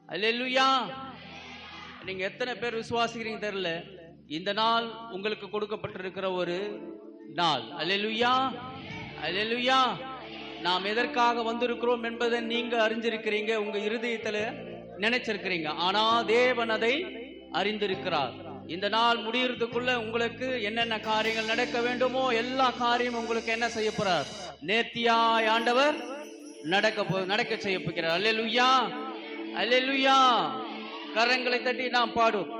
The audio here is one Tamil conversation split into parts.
அல்லேலூயா. நீங்க எத்தனை பேர் விசுவாசிக்கிறீங்க தெரியல. இந்த நாள் உங்களுக்கு கொடுக்கப்பட்டிருக்கிற ஒரு நாள். அல்லேலூயா, அல்லேலூயா. நாம் எதற்காக வந்திருக்கிறோம் என்பதை நீங்க அறிஞ்சிருக்கிறீங்க, உங்க இருதயத்துல நினைச்சிருக்கிறீங்க. ஆனா தேவன் அதை அறிந்திருக்கிறார். இந்த நாள் முடியறதுக்குள்ள உங்களுக்கு என்னென்ன காரியங்கள் நடக்க வேண்டுமோ எல்லா காரியமும் உங்களுக்கு என்ன செய்ய போறார்? நேர்த்தியாய் ஆண்டவர் நடக்க செய்ய போகிறார். அல்லேலூயா, அல்லேலூயா. கரங்களை தட்டி நாம் பாடும்.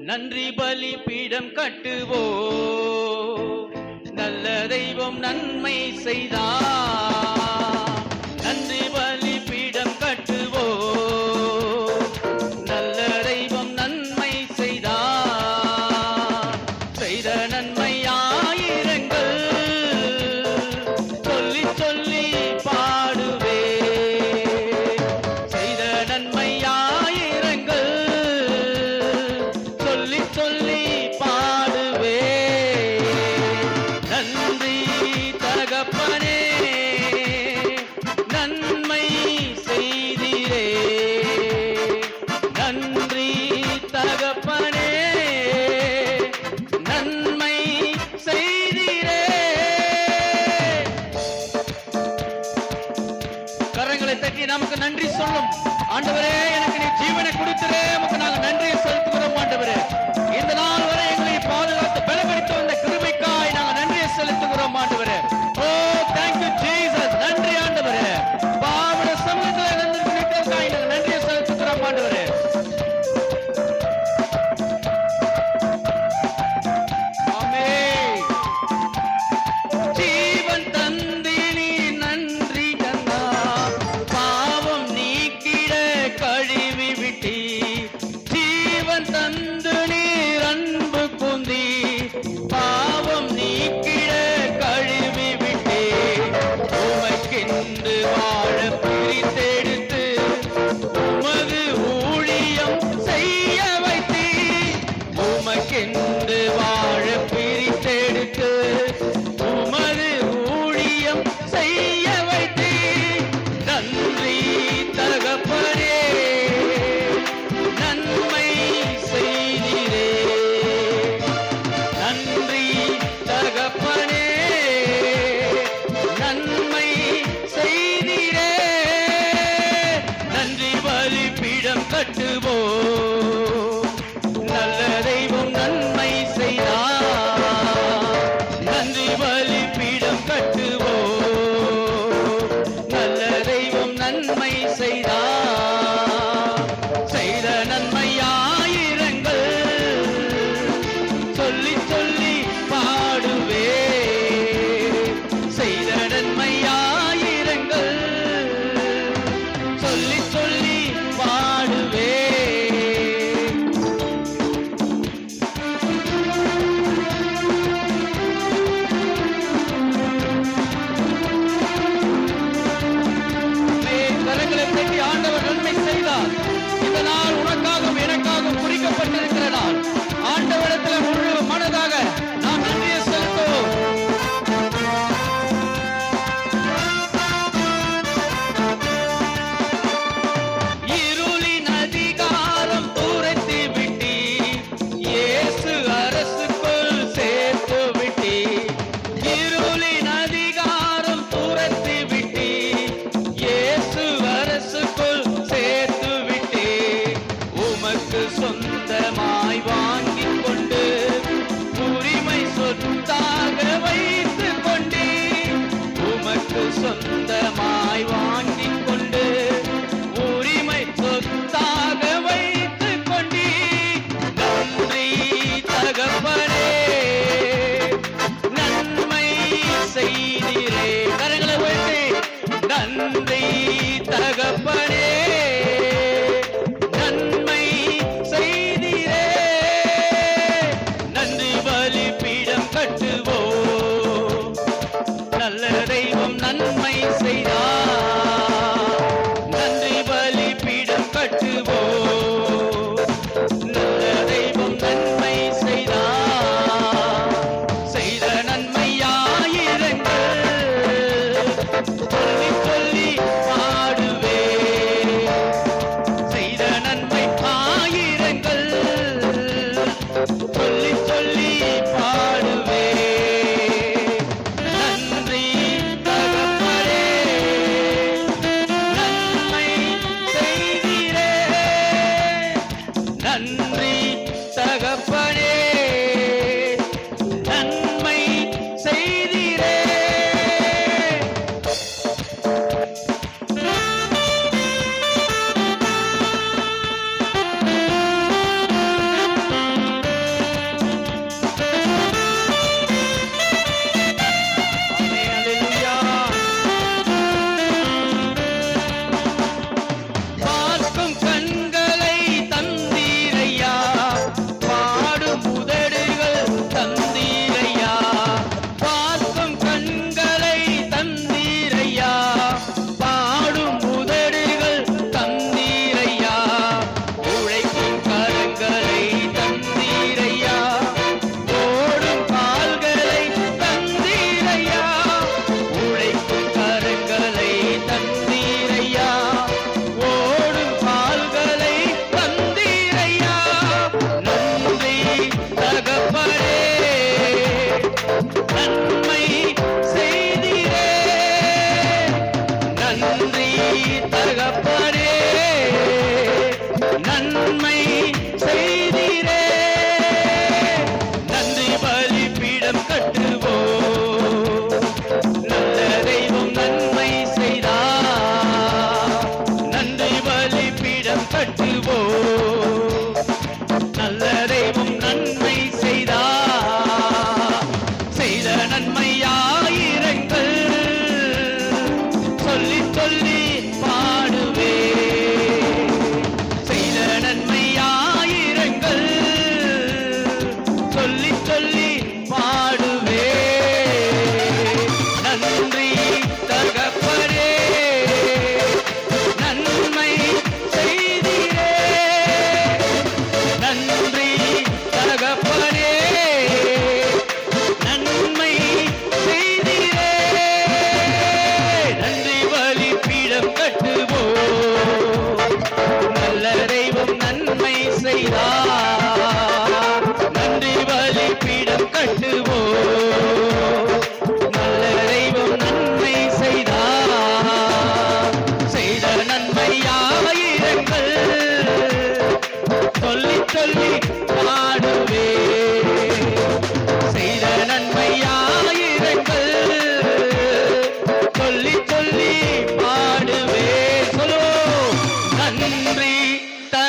நன்றி பலி பீடம் கட்டுவோ, நல்ல தெய்வம் நன்மை செய்தார். நன்றி பலி பீடம் கட்டுவோ, நல்ல தெய்வம் நன்மை செய்தார். செய்த நன்மை ஆயிரங்கள் சொல்லி சொல்லி பாடுவே. செய்த நன்மை ஆயிரங்கள் சொல்லி சொல்லி பாடுவே. நன்றி தகப்பனே, நன்மை செய்தீரே. நன்றி தகப்பனே, நன்மை செய்தீரே. கரங்களை தட்டி நமக்கு நன்றி சொல்லும். ஆண்டவரே, எனக்கு நீ ஜீவனை கொடுத்தரே, உமக்கு நாங்கள் நன்றியை செலுத்துகிறோம். ஆண்டவரே, இந்த நாள் வரை எங்களை பாதுகாத்து பலப்படுத்தி வந்த கிருபைக்காய் நாங்கள் நன்றியை செலுத்துகிறோம். ஆண்டவரே, ஓ தேங்க்யூ ஜீசஸ். நன்றி ஆண்டவரே. பாவட சமூகத்தில் நிற்கிறதுக்காய் நாங்கள் நன்றியை செலுத்துகிறோம். ஆண்டவரே, ஆமென். ஜீவன் தந்தினி நன்றி கண்ணா, பாவம் நீக்கிட கழுவி விட்டி. ஜீவன்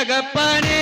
தகப்பனே